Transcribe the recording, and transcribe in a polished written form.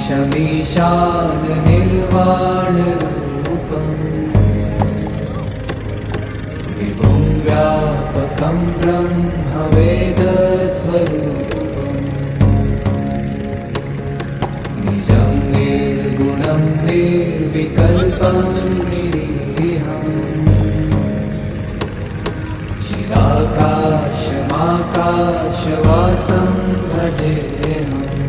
ईशमीशान निर्वाणरूपम् विभुं व्यापकं ब्रह्मवेदस्वरूपम् निजं निर्गुणं निर्विकल्पं निरीहम् चिदाकाशमाकाशवासं भजेऽहम्